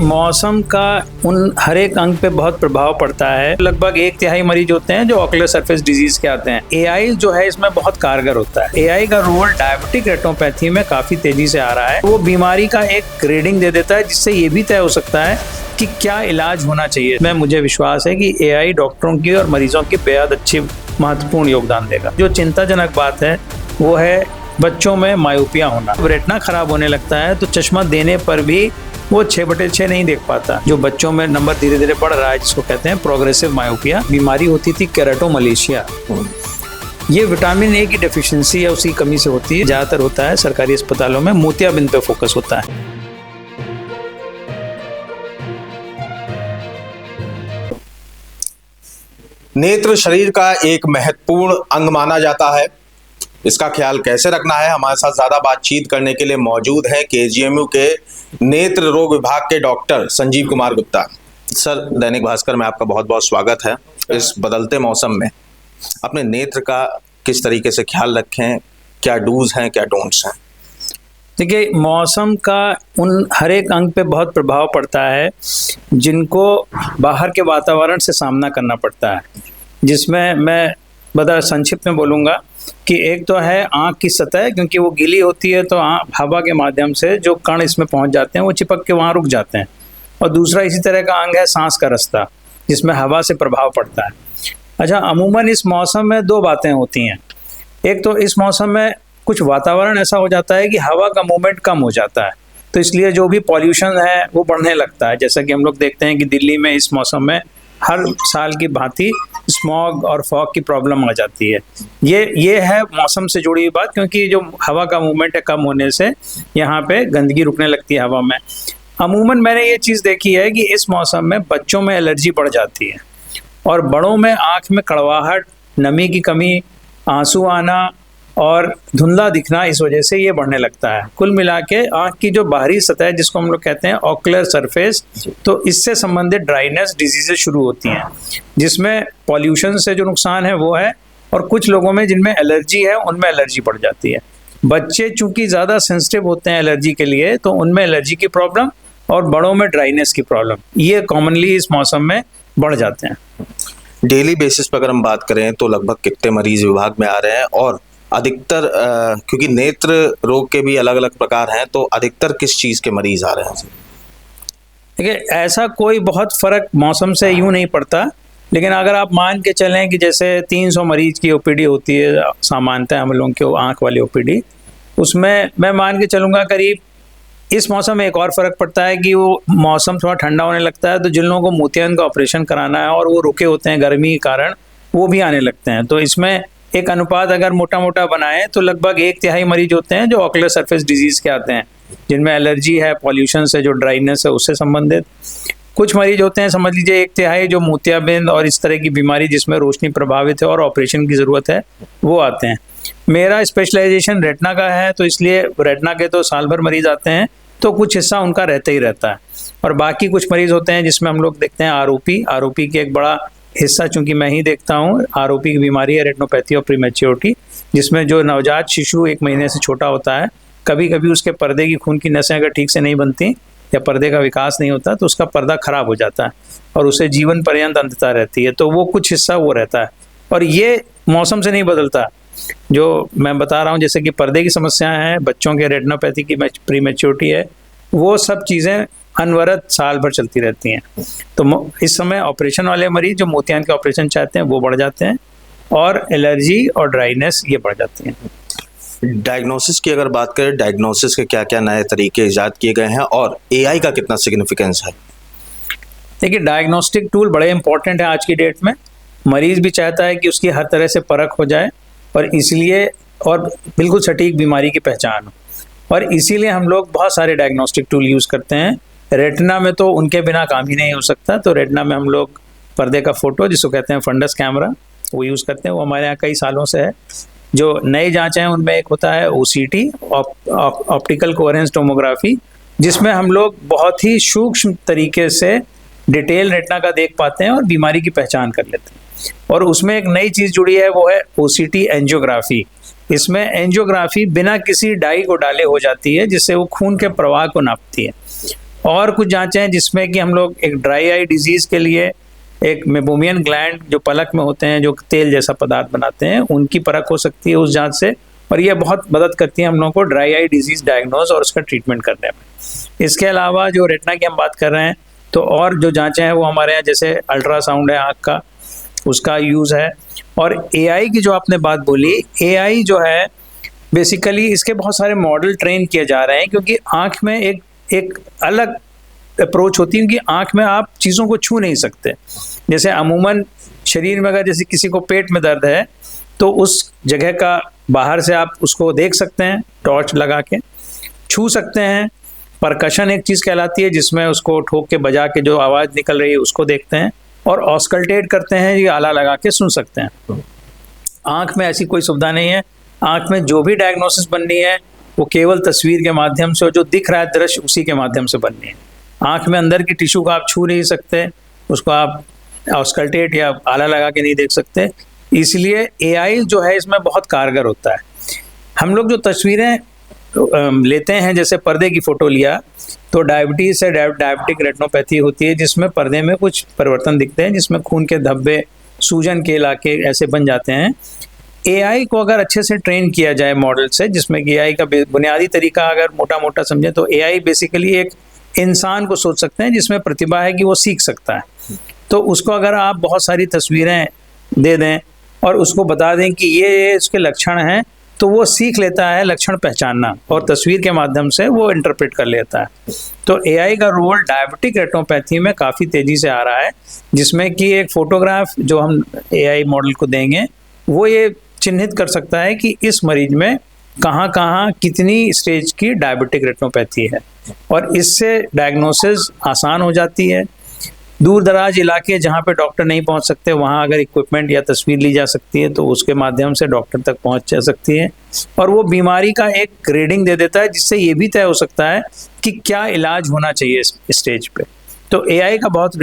मौसम का उन हर एक अंग पे बहुत प्रभाव पड़ता है। लगभग 1/3 मरीज होते हैं जो ऑक्यूलर सरफेस डिजीज के आते हैं। एआई जो है इसमें बहुत कारगर होता है। एआई का रोल डायबिटिक रेटिनोपैथी में काफी तेजी से आ रहा है। वो बीमारी का एक ग्रेडिंग दे देता है जिससे ये भी तय हो सकता है कि क्या इलाज होना चाहिए। मुझे विश्वास है कि एआई डॉक्टरों की और मरीजों की बेहद अच्छी महत्वपूर्ण योगदान देगा। जो चिंताजनक बात है वो है बच्चों में मायोपिया होना। रेटिना खराब होने लगता है तो चश्मा देने पर भी वो 6/6 नहीं देख पाता। जो बच्चों में नंबर धीरे धीरे बढ़ रहा है जिसको कहते हैं प्रोग्रेसिव मायोपिया। बीमारी होती थी केराटोमलेशिया। ये विटामिन ए की डेफिशिएंसी या उसकी कमी से होती है। ज्यादातर होता है सरकारी अस्पतालों में, मोतियाबिंद पे फोकस होता है। नेत्र शरीर का एक महत्वपूर्ण अंग माना जाता है। इसका ख्याल कैसे रखना है, हमारे साथ ज्यादा बातचीत करने के लिए मौजूद हैं केजीएमयू के नेत्र रोग विभाग के डॉक्टर संजीव कुमार गुप्ता। सर, दैनिक भास्कर में आपका बहुत बहुत स्वागत है। इस बदलते मौसम में अपने नेत्र का किस तरीके से ख्याल रखें, क्या डूज हैं, क्या डोंट्स हैं? देखिए, मौसम का उन हर एक अंग पे बहुत प्रभाव पड़ता है जिनको बाहर के वातावरण से सामना करना पड़ता है, जिसमें मैं बड़ा संक्षिप्त में बोलूँगा कि एक तो है आँख की सतह, क्योंकि वो गीली होती है तो हवा के माध्यम से जो कण इसमें पहुँच जाते हैं वो चिपक के वहाँ रुक जाते हैं। और दूसरा इसी तरह का अंग है सांस का रास्ता, जिसमें हवा से प्रभाव पड़ता है। अच्छा, अमूमन इस मौसम में दो बातें होती हैं। एक तो इस मौसम में कुछ वातावरण ऐसा हो जाता है कि हवा का मूवमेंट कम हो जाता है, तो इसलिए जो भी पॉल्यूशन है वो बढ़ने लगता है। जैसा कि हम लोग देखते हैं कि दिल्ली में इस मौसम में हर साल की भांति स्मॉग और फॉग की प्रॉब्लम आ जाती है। ये है मौसम से जुड़ी हुई बात, क्योंकि जो हवा का मूवमेंट है कम होने से यहाँ पे गंदगी रुकने लगती है हवा में। अमूमन मैंने ये चीज़ देखी है कि इस मौसम में बच्चों में एलर्जी बढ़ जाती है और बड़ों में आँख में कड़वाहट, नमी की कमी, आंसू आना और धुंधला दिखना, इस वजह से ये बढ़ने लगता है। कुल मिला के आँख की जो बाहरी सतह है जिसको हम लोग कहते हैं ऑक्यूलर सरफेस, तो इससे संबंधित ड्राइनेस डिजीजेज शुरू होती हैं, जिसमें पॉल्यूशन से जो नुकसान है वो है, और कुछ लोगों में जिनमें एलर्जी है उनमें एलर्जी बढ़ जाती है। बच्चे चूंकि ज़्यादा सेंसिटिव होते हैं एलर्जी के लिए, तो उनमें एलर्जी की प्रॉब्लम और बड़ों में ड्राइनेस की प्रॉब्लम, ये कॉमनली इस मौसम में बढ़ जाते हैं। डेली बेसिस पर अगर हम बात करें तो लगभग कितने मरीज विभाग में आ रहे हैं, और अधिकतर क्योंकि नेत्र रोग के भी अलग अलग प्रकार हैं, तो अधिकतर किस चीज़ के मरीज आ रहे हैं? देखिए, ऐसा कोई बहुत फर्क मौसम से यूं नहीं पड़ता, लेकिन अगर आप मान के चलें कि जैसे 300 मरीज की ओपीडी होती है सामान्यतः हम लोगों की आँख वाली ओपीडी, उसमें मैं मान के चलूँगा करीब इस मौसम में एक और फ़र्क पड़ता है कि वो मौसम थोड़ा ठंडा होने लगता है, तो जिन लोगों को मोतियाबिंद का ऑपरेशन कराना है और वो रुके होते हैं गर्मी के कारण, वो भी आने लगते हैं। तो इसमें एक अनुपात अगर मोटा मोटा बनाए तो लगभग 1/3 मरीज होते हैं जो ऑक्यूलर सरफेस डिजीज़ के आते हैं, जिनमें एलर्जी है, पॉल्यूशन से जो ड्राइनेस है उससे संबंधित। कुछ मरीज होते हैं, समझ लीजिए 1/3 जो मोतियाबिंद और इस तरह की बीमारी जिसमें रोशनी प्रभावित है और ऑपरेशन की ज़रूरत है, वो आते हैं। मेरा स्पेशलाइजेशन रेटिना का है, तो इसलिए रेटिना के तो साल भर मरीज आते हैं, तो कुछ हिस्सा उनका रहता ही रहता है। और बाकी कुछ मरीज होते हैं जिसमें हम लोग देखते हैं आरओपी की एक बड़ा हिस्सा, चूंकि मैं ही देखता हूँ। आरओपी की बीमारी है रेटिनोपैथी और प्रीमेच्योरिटी, जिसमें जो नवजात शिशु 1 महीने से छोटा होता है, कभी कभी उसके पर्दे की खून की नसें अगर ठीक से नहीं बनती या पर्दे का विकास नहीं होता तो उसका पर्दा खराब हो जाता है और उसे जीवन पर्यंत अंधता रहती है। तो वो कुछ हिस्सा वो रहता है, और ये मौसम से नहीं बदलता। जो मैं बता रहा हूँ, जैसे कि पर्दे की समस्याएं हैं, बच्चों के रेटिनोपैथी की प्रीमेच्योरिटी है, वो सब चीज़ें अनवरत साल भर चलती रहती हैं। तो इस समय ऑपरेशन वाले मरीज जो मोतियाबिंद के ऑपरेशन चाहते हैं वो बढ़ जाते हैं, और एलर्जी और ड्राइनेस ये बढ़ जाती हैं। डायग्नोसिस की अगर बात करें, डायग्नोसिस के क्या क्या नए तरीके इजाद किए गए हैं और एआई का कितना सिग्निफिकेंस है? देखिए, डायग्नोस्टिक टूल बड़े इंपॉर्टेंट है आज की डेट में। मरीज भी चाहता है कि उसकी हर तरह से परख हो जाए, और इसलिए और बिल्कुल सटीक बीमारी की पहचान हो, और इसीलिए हम लोग बहुत सारे डायग्नोस्टिक टूल यूज़ करते हैं। रेटिना में तो उनके बिना काम ही नहीं हो सकता, तो रेटिना में हम लोग पर्दे का फोटो, जिसको कहते हैं फंडस कैमरा, वो यूज़ करते हैं। वो हमारे यहाँ कई सालों से है। जो नई जांच है उनमें एक होता है ओसीटी, ऑप्टिकल कोहेरेंस टोमोग्राफी, जिसमें हम लोग बहुत ही सूक्ष्म तरीके से डिटेल रेटिना का देख पाते हैं और बीमारी की पहचान कर लेते हैं। और उसमें एक नई चीज़ जुड़ी है, वो है ओसीटी एंजियोग्राफी। इसमें एंजियोग्राफी बिना किसी डाई को डाले हो जाती है, जिससे वो खून के प्रवाह को नापती है। और कुछ जांचें हैं जिसमें कि हम लोग एक ड्राई आई डिजीज के लिए एक मेबोमियन ग्लैंड जो पलक में होते हैं, जो तेल जैसा पदार्थ बनाते हैं, उनकी परख हो सकती है उस जांच से, और ये बहुत मदद करती है हम लोगों को ड्राई आई डिजीज डायग्नोज और उसका ट्रीटमेंट करने में। इसके अलावा जो रेटिना की हम बात कर रहे हैं, तो और जो जांचें हैं वो हमारे यहाँ जैसे अल्ट्रासाउंड है आँख का, उसका यूज़ है। और एआई की जो आपने बात बोली, एआई जो है बेसिकली इसके बहुत सारे मॉडल ट्रेन किए जा रहे हैं, क्योंकि आँख में एक अलग अप्रोच होती है, क्योंकि आँख में आप चीज़ों को छू नहीं सकते। जैसे अमूमन शरीर में अगर जैसे किसी को पेट में दर्द है तो उस जगह का बाहर से आप उसको देख सकते हैं टॉर्च लगा के, छू सकते हैं। परकशन एक चीज़ कहलाती है जिसमें उसको ठोक के बजा के जो आवाज़ निकल रही है उसको देखते हैं, और ऑस्कल्टेट करते हैं, ये आला लगा के सुन सकते हैं। आँख में ऐसी कोई सुविधा नहीं है। आँख में जो भी डायग्नोसिस बननी है वो केवल तस्वीर के माध्यम से, और जो दिख रहा है दृश्य उसी के माध्यम से बननी है। आँख में अंदर की टिश्यू को आप छू नहीं सकते, उसको आप ऑस्कल्टेट या आला लगा के नहीं देख सकते। इसलिए एआई जो है इसमें बहुत कारगर होता है। हम लोग जो तस्वीरें लेते हैं, जैसे पर्दे की फ़ोटो लिया, तो डायबिटीज़ से डायबिटिक रेटिनोपैथी होती है, जिसमें पर्दे में कुछ परिवर्तन दिखते हैं, जिसमें खून के धब्बे, सूजन के इलाके ऐसे बन जाते हैं। एआई को अगर अच्छे से ट्रेन किया जाए मॉडल से, जिसमें कि एआई का बुनियादी तरीका अगर मोटा मोटा समझें तो एआई बेसिकली एक इंसान को सोच सकते हैं जिसमें प्रतिभा है कि वो सीख सकता है। तो उसको अगर आप बहुत सारी तस्वीरें दे दें और उसको बता दें कि ये इसके लक्षण हैं, तो वो सीख लेता है लक्षण पहचानना, और तस्वीर के माध्यम से वो इंटरप्रेट कर लेता है। तो एआई का रोल डायबिटिक रेटिनोपैथी में काफ़ी तेज़ी से आ रहा है, जिसमें कि एक फ़ोटोग्राफ जो हम एआई मॉडल को देंगे वो ये चिन्हित कर सकता है कि इस मरीज में कहाँ कहाँ कितनी स्टेज की डायबिटिक रेटिनोपैथी है, और इससे डायग्नोसिस आसान हो जाती है। दूर दराज इलाके जहाँ पे डॉक्टर नहीं पहुँच सकते, वहाँ अगर इक्विपमेंट या तस्वीर ली जा सकती है तो उसके माध्यम से डॉक्टर तक पहुँच जा सकती है, और वो बीमारी का एक ग्रेडिंग दे देता है, जिससे ये भी तय हो सकता है कि क्या इलाज होना चाहिए इस स्टेज पे। तो एआई का बहुत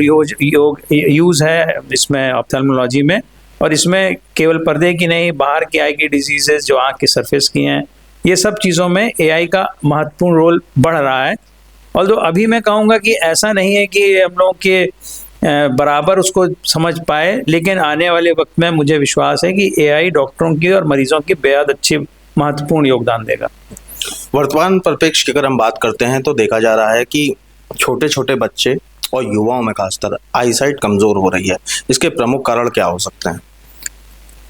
यूज़ है इसमें ऑप्थेल्मोलॉजी में, और इसमें केवल पर्दे की नहीं, बाहर की आई की डिजीज़ेज जो आँख की सरफेस की हैं, ये सब चीज़ों में एआई का महत्वपूर्ण रोल बढ़ रहा है। ऑल्दो अभी मैं कहूँगा कि ऐसा नहीं है कि हम लोग के बराबर उसको समझ पाए, लेकिन आने वाले वक्त में मुझे विश्वास है कि एआई डॉक्टरों की और मरीजों की बेहद अच्छी महत्वपूर्ण योगदान देगा। वर्तमान परिप्रेक्ष्य की अगर हम बात करते हैं तो देखा जा रहा है कि छोटे छोटे बच्चे और युवाओं में खासकर आईसाइट कमज़ोर हो रही है। इसके प्रमुख कारण क्या हो सकते हैं?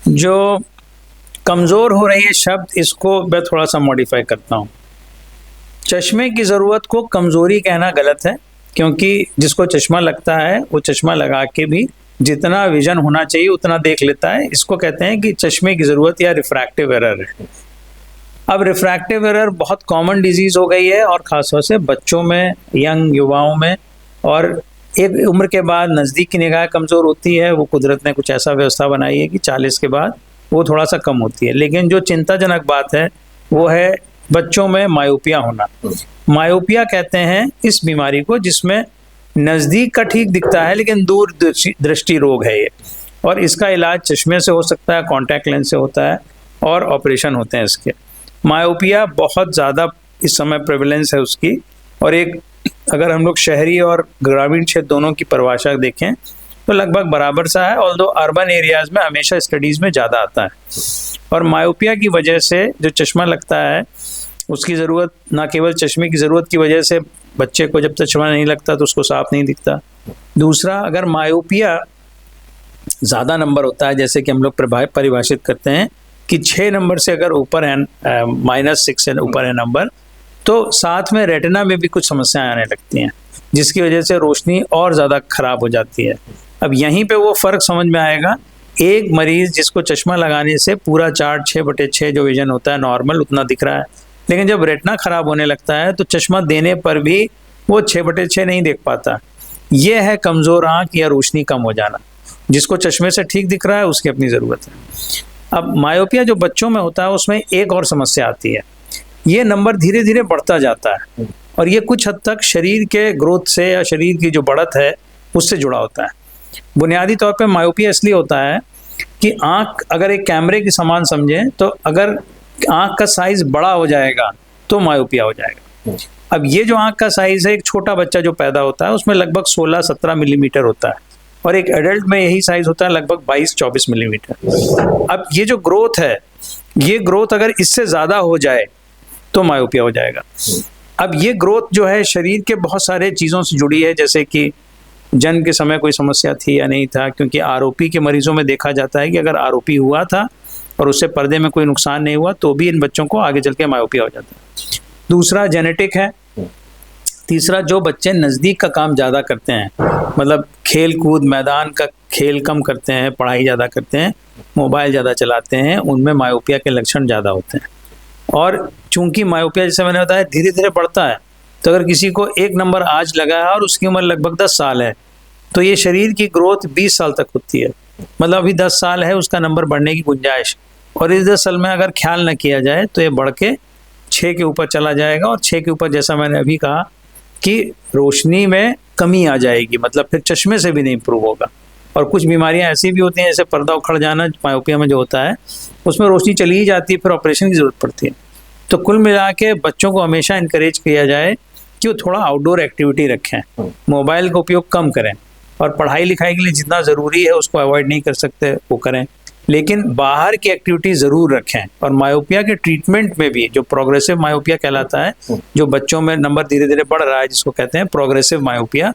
जो कमज़ोर हो रही है शब्द, इसको मैं थोड़ा सा मॉडिफाई करता हूँ। चश्मे की ज़रूरत को कमज़ोरी कहना गलत है, क्योंकि जिसको चश्मा लगता है वो चश्मा लगा के भी जितना विजन होना चाहिए उतना देख लेता है। इसको कहते हैं कि चश्मे की ज़रूरत या रिफ्रैक्टिव एरर है। अब रिफ्रैक्टिव एरर बहुत कॉमन डिजीज़ हो गई है, और ख़ासतौर से बच्चों में, यंग युवाओं में, और एक उम्र के बाद नज़दीक की निगाह कमज़ोर होती है। वो कुदरत ने कुछ ऐसा व्यवस्था बनाई है कि 40 के बाद वो थोड़ा सा कम होती है। लेकिन जो चिंताजनक बात है वो है बच्चों में मायोपिया होना। मायोपिया कहते हैं इस बीमारी को जिसमें नज़दीक का ठीक दिखता है लेकिन दूर दृष्टि रोग है ये, और इसका इलाज चश्मे से हो सकता है, कॉन्टैक्ट लेंस से होता है, और ऑपरेशन होते हैं इसके। मायोपिया बहुत ज़्यादा इस समय प्रेवलेंस है उसकी, और एक अगर हम लोग शहरी और ग्रामीण क्षेत्र दोनों की परिभाषा देखें तो लगभग बराबर सा है, ऑल्दो अर्बन एरियाज़ में हमेशा स्टडीज़ में ज़्यादा आता है। और मायोपिया की वजह से जो चश्मा लगता है उसकी ज़रूरत, ना केवल चश्मे की ज़रूरत की वजह से बच्चे को जब तक चश्मा नहीं लगता तो उसको साफ नहीं दिखता। दूसरा, अगर मायोपिया ज़्यादा नंबर होता है, जैसे कि हम लोग परिभाषित करते हैं कि 6 नंबर से अगर ऊपर है, -6 से ऊपर है नंबर, तो साथ में रेटिना में भी कुछ समस्याएं आने लगती हैं, जिसकी वजह से रोशनी और ज़्यादा ख़राब हो जाती है। अब यहीं पे वो फ़र्क समझ में आएगा। एक मरीज़ जिसको चश्मा लगाने से पूरा चार्ट 6/6 जो विजन होता है नॉर्मल उतना दिख रहा है, लेकिन जब रेटिना ख़राब होने लगता है तो चश्मा देने पर भी वो 6/6 नहीं देख पाता। ये है कमज़ोर आँख या रोशनी कम हो जाना। जिसको चश्मे से ठीक दिख रहा है उसकी अपनी ज़रूरत है। अब मायोपिया जो बच्चों में होता है उसमें एक और समस्या आती है, ये नंबर धीरे धीरे बढ़ता जाता है, और ये कुछ हद तक शरीर के ग्रोथ से या शरीर की जो बढ़त है उससे जुड़ा होता है। बुनियादी तौर पे मायोपिया इसलिए होता है कि आँख अगर एक कैमरे के समान समझें, तो अगर आँख का साइज़ बड़ा हो जाएगा तो मायोपिया हो जाएगा। अब ये जो आँख का साइज है, एक छोटा बच्चा जो पैदा होता है उसमें लगभग 16-17 मिलीमीटर होता है, और एक एडल्ट में यही साइज होता है लगभग 22-24 मिलीमीटर। अब ये जो ग्रोथ है, ये ग्रोथ अगर इससे ज़्यादा हो जाए तो मायोपिया हो जाएगा। अब ये ग्रोथ जो है शरीर के बहुत सारे चीज़ों से जुड़ी है, जैसे कि जन्म के समय कोई समस्या थी या नहीं था, क्योंकि आरओपी के मरीजों में देखा जाता है कि अगर आरओपी हुआ था और उससे पर्दे में कोई नुकसान नहीं हुआ तो भी इन बच्चों को आगे चल के मायोपिया हो जाता है। दूसरा जेनेटिक है। तीसरा, जो बच्चे नज़दीक का काम ज़्यादा करते हैं, मतलब खेल कूद मैदान का खेल कम करते हैं, पढ़ाई ज़्यादा करते हैं, मोबाइल ज़्यादा चलाते हैं, उनमें मायोपिया के लक्षण ज़्यादा होते हैं। और चूंकि मायोपिया जैसे मैंने बताया धीरे धीरे बढ़ता है, तो अगर किसी को 1 नंबर आज लगा है और उसकी उम्र लगभग 10 साल है, तो ये शरीर की ग्रोथ 20 साल तक होती है। मतलब अभी 10 साल है उसका नंबर बढ़ने की गुंजाइश, और इस 10 साल में अगर ख्याल न किया जाए तो ये बढ़ के 6 के ऊपर चला जाएगा, और 6 के ऊपर जैसा मैंने अभी कहा कि रोशनी में कमी आ जाएगी, मतलब फिर चश्मे से भी नहीं इम्प्रूव होगा। और कुछ बीमारियां ऐसी भी होती हैं, जैसे पर्दा उखड़ जाना मायोपिया में जो होता है, उसमें रोशनी चली ही जाती है, फिर ऑपरेशन की ज़रूरत पड़ती है। तो कुल मिला के बच्चों को हमेशा इनकरेज किया जाए कि वो थोड़ा आउटडोर एक्टिविटी रखें, मोबाइल का उपयोग कम करें, और पढ़ाई लिखाई के लिए जितना ज़रूरी है उसको अवॉइड नहीं कर सकते वो करें, लेकिन बाहर की एक्टिविटी ज़रूर रखें। और मायोपिया के ट्रीटमेंट में भी, जो प्रोग्रेसिव मायोपिया कहलाता है, जो बच्चों में नंबर धीरे धीरे बढ़ रहा है, जिसको कहते हैं प्रोग्रेसिव मायोपिया,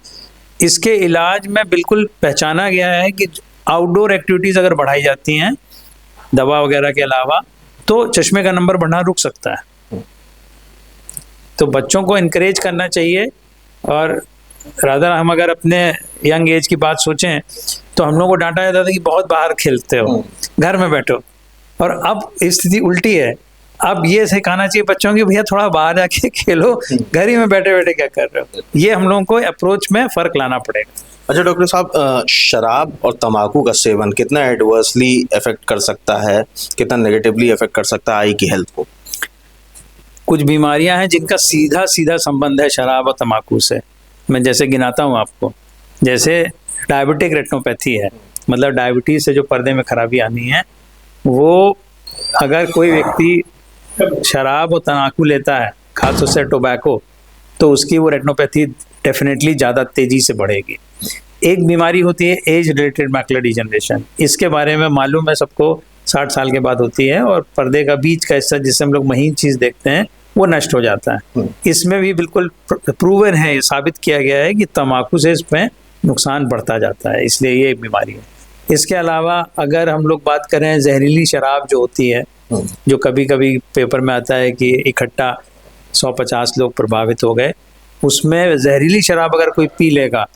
इसके इलाज में बिल्कुल पहचाना गया है कि आउटडोर एक्टिविटीज़ अगर बढ़ाई जाती हैं दवा वगैरह के अलावा, तो चश्मे का नंबर बढ़ना रुक सकता है। तो बच्चों को इनकरेज करना चाहिए। और रादर हम अगर अपने यंग एज की बात सोचें तो हम लोगों को डांटा जाता था कि बहुत बाहर खेलते हो, घर में बैठो, और अब स्थिति उल्टी है। अब ये सिखाना चाहिए बच्चों की भैया थोड़ा बाहर जाके खेलो, घर ही में बैठे बैठे क्या कर रहे हो। ये हम लोगों को अप्रोच में फ़र्क लाना पड़ेगा। अच्छा डॉक्टर साहब, शराब और तंबाकू का सेवन कितना एडवर्सली इफेक्ट कर सकता है, कितना नेगेटिवली इफेक्ट कर सकता है आई की हेल्थ को? कुछ बीमारियां हैं जिनका सीधा सीधा संबंध है शराब और तंबाकू से। मैं जैसे गिनाता हूँ आपको, जैसे डायबिटिक रेटिनोपैथी है, मतलब डायबिटीज़ से जो पर्दे में खराबी आनी है, वो अगर कोई व्यक्ति शराब और तंबाकू लेता है, खासतौर से टोबैको, तो उसकी वो रेटिनोपैथी डेफिनेटली ज़्यादा तेज़ी से बढ़ेगी। एक बीमारी होती है एज रिलेटेड मैकुलर डिजनरेशन, इसके बारे में मालूम है सबको, 60 साल के बाद होती है, और पर्दे का बीच का हिस्सा जिससे हम लोग महीन चीज़ देखते हैं वो नष्ट हो जाता है। इसमें भी बिल्कुल प्रूवन है, साबित किया गया है कि तंबाकू से इसमें नुकसान बढ़ता जाता है, इसलिए ये एक बीमारी है। इसके अलावा अगर हम लोग बात करें जहरीली शराब जो होती है, जो कभी कभी पेपर में आता है कि इकट्ठा 150 लोग प्रभावित हो गए, उसमें जहरीली शराब अगर कोई पी लेगा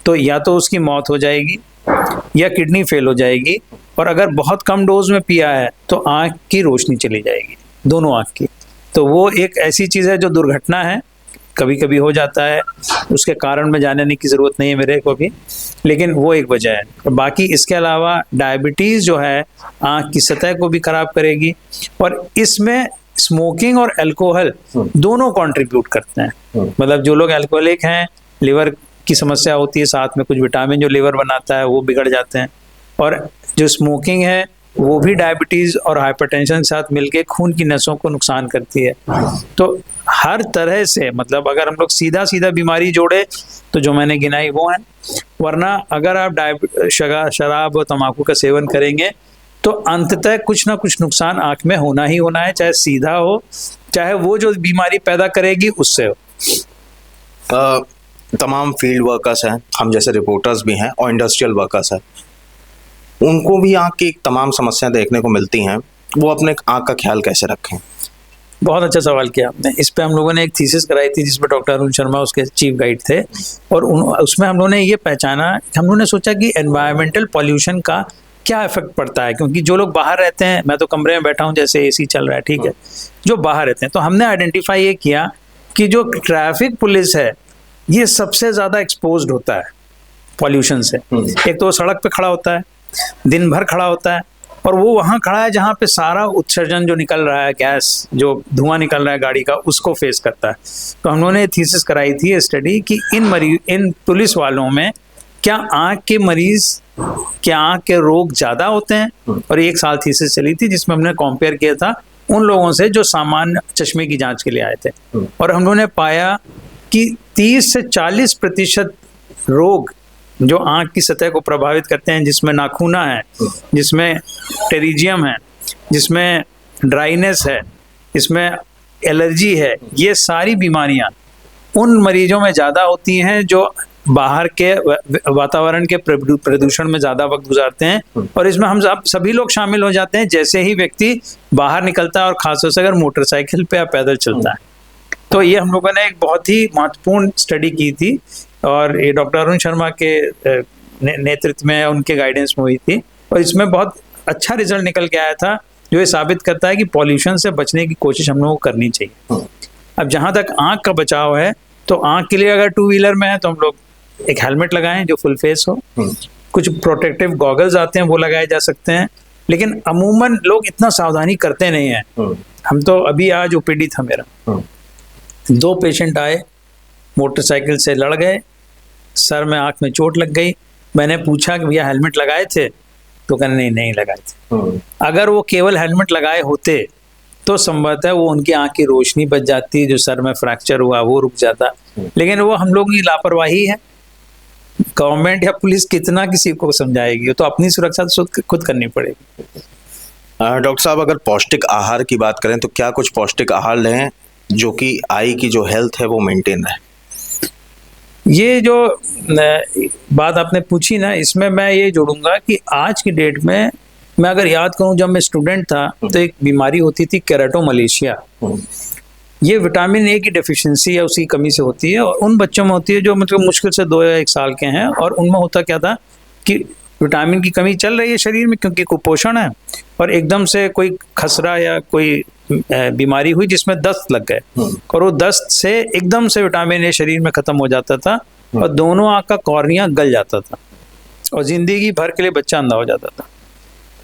तो या तो उसकी मौत हो जाएगी या किडनी फेल हो जाएगी, और अगर बहुत कम डोज में पिया है तो आँख की रोशनी चली जाएगी, दोनों आँख की। तो वो एक ऐसी चीज़ है जो दुर्घटना है, कभी कभी हो जाता है, उसके कारण में जानने की ज़रूरत नहीं है मेरे को भी, लेकिन वो एक वजह है। बाकी इसके अलावा डायबिटीज़ जो है आँख की सतह को भी ख़राब करेगी, और इसमें स्मोकिंग और अल्कोहल दोनों कंट्रीब्यूट करते हैं। मतलब जो लोग अल्कोहलिक हैं, लिवर की समस्या होती है, साथ में कुछ विटामिन जो लिवर बनाता है वो बिगड़ जाते हैं, और जो स्मोकिंग है वो भी डायबिटीज़ और हाइपरटेंशन के साथ मिलके खून की नसों को नुकसान करती है। तो हर तरह से, मतलब अगर हम लोग सीधा सीधा बीमारी जोड़े तो जो मैंने गिनाई वो है, वरना अगर आप शराब और तंबाकू का सेवन करेंगे तो अंततः कुछ ना कुछ नुकसान आँख में होना ही होना है, चाहे सीधा हो, चाहे वो जो बीमारी पैदा करेगी उससे हो। तमाम फील्ड वर्कर्स हैं, हम जैसे रिपोर्टर्स भी हैं, और इंडस्ट्रियल वर्कर्स हैं, उनको भी आँख की तमाम समस्याएं देखने को मिलती हैं, वो अपने आँख का ख्याल कैसे रखें? बहुत अच्छा सवाल किया आपने। इस पे हम लोगों ने एक थीसिस कराई थी जिसमें डॉक्टर अरुण शर्मा उसके चीफ गाइड थे, और उसमें हम लोगों ने ये पहचाना, हम लोगों ने सोचा कि एनवायरमेंटल पॉल्यूशन का क्या इफेक्ट पड़ता है, क्योंकि जो लोग बाहर रहते हैं, मैं तो कमरे में बैठा हूँ जैसे एसी चल रहा है, ठीक है, जो बाहर रहते हैं, तो हमने आइडेंटिफाई ये किया कि जो ट्रैफिक पुलिस है ये सबसे ज़्यादा एक्सपोज्ड होता है पॉल्यूशन से। एक तो सड़क पे खड़ा होता है, दिन भर खड़ा होता है, और वो वहाँ खड़ा है जहाँ पे सारा उत्सर्जन जो निकल रहा है, गैस जो धुआं निकल रहा है गाड़ी का, उसको फेस करता है। तो हम लोगों ने थीसिस कराई थी स्टडी कि इन पुलिस वालों में क्या आँख के मरीज, क्या आँख के रोग ज़्यादा होते हैं, और 1 साल थीसिस चली थी जिसमें हमने कंपेयर किया था उन लोगों से जो सामान्य चश्मे की जांच के लिए आए थे, और हम लोगों ने पाया कि 30 से 40% रोग जो आंख की सतह को प्रभावित करते हैं, जिसमें नाखूना है, जिसमें टेरिजियम है, जिसमें ड्राइनेस है, इसमें एलर्जी है, ये सारी बीमारियां उन मरीजों में ज़्यादा होती हैं जो बाहर के वातावरण के प्रदूषण में ज़्यादा वक्त गुजारते हैं। और इसमें हम सभी लोग शामिल हो जाते हैं जैसे ही व्यक्ति बाहर निकलता है, और खासतौर से अगर मोटरसाइकिल पे या पैदल चलता है। तो ये हम लोगों ने एक बहुत ही महत्वपूर्ण स्टडी की थी, और ये डॉक्टर अरुण शर्मा के नेतृत्व में, उनके गाइडेंस में हुई थी, और इसमें बहुत अच्छा रिजल्ट निकल के आया था, जो ये साबित करता है कि पॉल्यूशन से बचने की कोशिश हम लोगों को करनी चाहिए। अब जहाँ तक आँख का बचाव है, तो आँख के लिए अगर 2 व्हीलर में है तो हम लोग एक हेलमेट लगाएं जो फुल फेस हो, कुछ प्रोटेक्टिव गॉगल्स आते हैं वो लगाए जा सकते हैं, लेकिन अमूमन लोग इतना सावधानी करते नहीं हैं। हम तो अभी आज ओपीडी था मेरा, 2 पेशेंट आए, मोटरसाइकिल से लड़ गए, सर में आँख में चोट लग गई। मैंने पूछा कि भैया हेलमेट लगाए थे, तो कहने नहीं लगाए थे। अगर वो केवल हेलमेट लगाए होते तो संभवतः वो उनकी आँख की रोशनी बच जाती, जो सर में फ्रैक्चर हुआ वो रुक जाता, लेकिन वो हम लोगों की लापरवाही है। गवर्नमेंट या पुलिस कितना किसी को समझाएगी, तो अपनी सुरक्षा खुद करनी पड़ेगी। डॉक्टर साहब, अगर पौष्टिक आहार की बात करें तो क्या कुछ पौष्टिक आहार लें जो कि आई की जो हेल्थ है वो मेंटेन रहे? ये जो बात आपने पूछी ना, इसमें मैं ये जोड़ूंगा कि आज की डेट में मैं अगर याद करूं, जब मैं स्टूडेंट था तो एक बीमारी होती थी केराटोमलेशिया। ये विटामिन ए की डेफिशिएंसी है, उसकी कमी से होती है, और उन बच्चों में होती है जो मतलब मुश्किल से 2 या 1 साल के हैं, और उनमें होता क्या था कि विटामिन की कमी चल रही है शरीर में क्योंकि कुपोषण है, और एकदम से कोई खसरा या कोई बीमारी हुई जिसमें दस्त लग गए, और वो दस्त से एकदम से विटामिन ए शरीर में खत्म हो जाता था, और दोनों आँख का कॉर्निया गल जाता था, और जिंदगी भर के लिए बच्चा अंधा हो जाता था।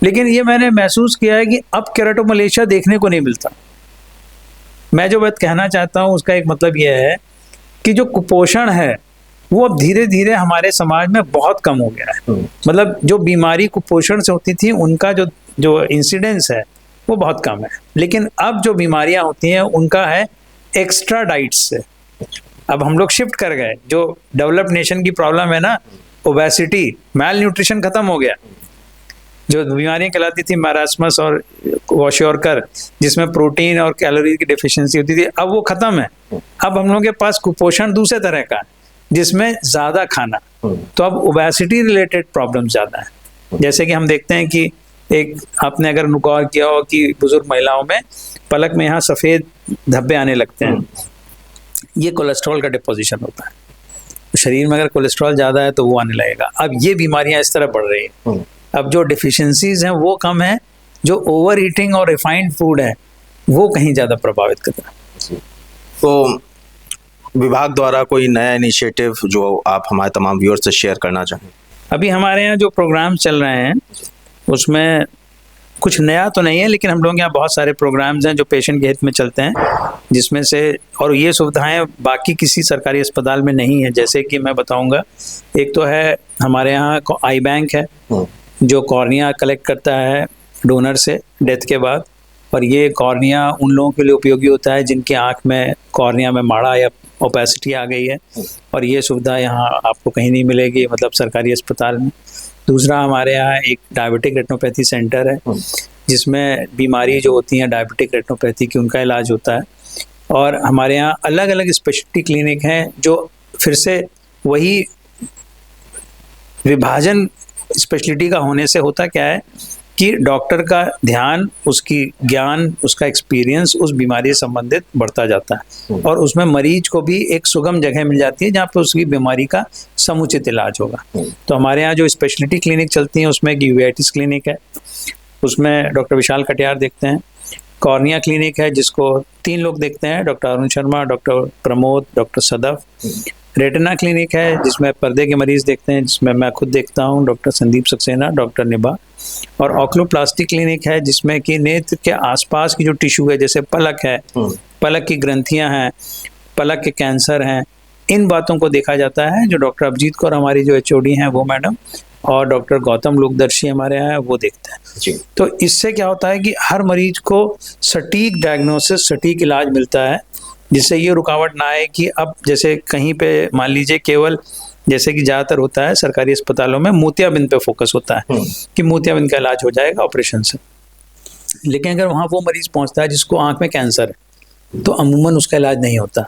लेकिन ये मैंने महसूस किया है कि अब केराटोमलेशिया देखने को नहीं मिलता। मैं जो बात कहना चाहता हूँ उसका एक मतलब यह है कि जो कुपोषण है वो अब धीरे धीरे हमारे समाज में बहुत कम हो गया है। मतलब जो बीमारी कुपोषण से होती थी उनका जो इंसिडेंस है वो बहुत कम है, लेकिन अब जो बीमारियां होती हैं उनका है एक्स्ट्रा डाइट से। अब हम लोग शिफ्ट कर गए, जो डेवलप्ड नेशन की प्रॉब्लम है ना, ओबेसिटी, मैल न्यूट्रिशन खत्म हो गया। जो बीमारियां कहलाती थी मैरास्मस और क्वाशियोरकर, जिसमें प्रोटीन और कैलोरी की डेफिशिएंसी होती थी, अब वो खत्म है। अब हम लोगों के पास कुपोषण दूसरे तरह का है, जिसमें ज्यादा खाना, तो अब ओबेसिटी रिलेटेड प्रॉब्लम ज्यादा है। जैसे कि हम देखते हैं कि एक आपने अगर गौर किया हो कि बुजुर्ग महिलाओं में पलक में यहाँ सफेद धब्बे आने लगते हैं, ये कोलेस्ट्रॉल का डिपोजिशन होता है। शरीर में अगर कोलेस्ट्रॉल ज्यादा है तो वो आने लगेगा। अब ये बीमारियां इस तरह बढ़ रही हैं। अब जो डिफिशिएंसीज हैं वो कम है, जो ओवर ईटिंग और रिफाइंड फूड है वो कहीं ज़्यादा प्रभावित कर रहा है। तो विभाग द्वारा कोई नया इनिशिएटिव जो आप हमारे तमाम व्यूअर्स से शेयर करना चाहें? अभी हमारे यहाँ जो प्रोग्राम चल रहे हैं उसमें कुछ नया तो नहीं है, लेकिन हम लोग यहाँ बहुत सारे प्रोग्राम्स हैं जो पेशेंट के हित में चलते हैं, जिसमें से और ये सुविधाएं बाकी किसी सरकारी अस्पताल में नहीं है। जैसे कि मैं बताऊंगा, एक तो है हमारे यहाँ आई बैंक है जो कॉर्निया कलेक्ट करता है डोनर से डेथ के बाद, और ये कॉर्निया उन लोगों के लिए उपयोगी होता है जिनकी आँख में कॉर्निया में माड़ा या ओपेसिटी आ गई है, और ये सुविधा यहाँ आपको कहीं नहीं मिलेगी, मतलब सरकारी अस्पताल में। दूसरा हमारे यहाँ एक डायबिटिक रेटिनोपैथी सेंटर है जिसमें बीमारी जो होती है डायबिटिक रेटिनोपैथी की उनका इलाज होता है, और हमारे यहाँ अलग अलग स्पेशलिटी क्लिनिक हैं जो फिर से वही विभाजन स्पेशलिटी का होने से होता क्या है कि डॉक्टर का ध्यान, उसकी ज्ञान, उसका एक्सपीरियंस उस बीमारी से संबंधित बढ़ता जाता है, और उसमें मरीज को भी एक सुगम जगह मिल जाती है जहाँ पर उसकी बीमारी का समुचित इलाज होगा। तो हमारे यहाँ जो स्पेशलिटी क्लिनिक चलती हैं उसमें यूवेटिस क्लिनिक है, उसमें डॉक्टर विशाल कटियार देखते हैं। कॉर्निया क्लिनिक है जिसको 3 लोग देखते हैं, doctor Arun Sharma, doctor Pramod, doctor Sadaf. Retina clinic है जिसमें पर्दे के मरीज देखते हैं, जिसमें मैं खुद देखता हूँ, डॉक्टर संदीप सक्सेना, डॉक्टर निभा। और ऑक्लोप्लास्टिक क्लिनिक है जिसमें कि नेत्र के आसपास की जो टिश्यू है, जैसे पलक है, पलक की ग्रंथियां हैं, पलक के कैंसर हैं, इन बातों को देखा जाता है, जो डॉक्टर अभिजीत कौर हमारी जो HOD हैं वो मैडम और डॉक्टर गौतम लोकदर्शी हमारे यहाँ है, वो देखते हैं जी। तो इससे क्या होता है कि हर मरीज को सटीक डायग्नोसिस, सटीक इलाज मिलता है, जिससे ये रुकावट ना आए कि अब जैसे कहीं पे मान लीजिए केवल जैसे कि ज़्यादातर होता है सरकारी अस्पतालों में मोतियाबिंद पे फोकस होता है कि मोतियाबिंद का इलाज हो जाएगा ऑपरेशन से, लेकिन अगर वहाँ वो मरीज पहुँचता है जिसको आँख में कैंसर है तो अमूमन उसका इलाज नहीं होता।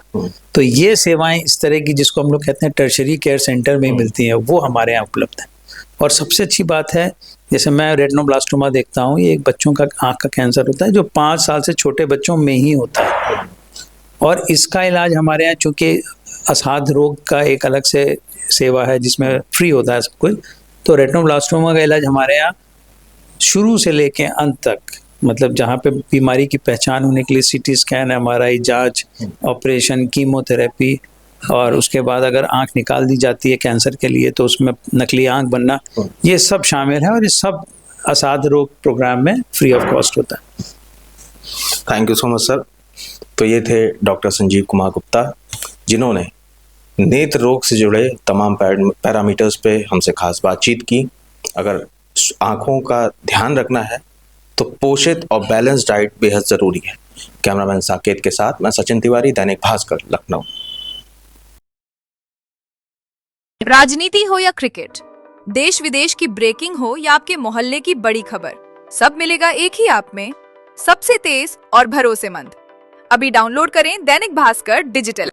तो ये सेवाएं इस तरह की जिसको हम लोग कहते हैं टर्शरी केयर सेंटर में ही मिलती हैं, वो हमारे यहाँ उपलब्ध है। और सबसे अच्छी बात है, जैसे मैं रेटिनोब्लास्टोमा देखता हूँ, ये एक बच्चों का आँख का कैंसर होता है जो 5 साल से छोटे बच्चों में ही होता है, और इसका इलाज हमारे यहाँ चूँकि असाध्य रोग का एक अलग से सेवा है जिसमें फ्री होता है सब कुछ, तो रेटिनोब्लास्टोमा का इलाज हमारे यहाँ शुरू से लेके अंत तक, मतलब जहाँ पे बीमारी की पहचान होने के लिए सीटी स्कैन, एमआरआई जांच, ऑपरेशन, कीमोथेरेपी, और उसके बाद अगर आंख निकाल दी जाती है कैंसर के लिए तो उसमें नकली आंख बनना, ये सब शामिल है और ये सब असाध्य रोग प्रोग्राम में फ्री ऑफ कॉस्ट होता है। Thank you so much sir. तो ये थे डॉक्टर संजीव कुमार गुप्ता, जिन्होंने नेत्र रोग से जुड़े तमाम पैरामीटर्स पे हमसे खास बातचीत की। अगर आंखों का ध्यान रखना है तो पोषित और बैलेंस डाइट बेहद ज़रूरी है। कैमरामैन साकेत के साथ मैं सचिन तिवारी, दैनिक भास्कर, लखनऊ। राजनीति हो या क्रिकेट, देश विदेश की ब्रेकिंग हो या आपके मोहल्ले की बड़ी खबर, सब मिलेगा एक ही ऐप में, सबसे तेज और भरोसेमंद। अभी डाउनलोड करें दैनिक भास्कर डिजिटल।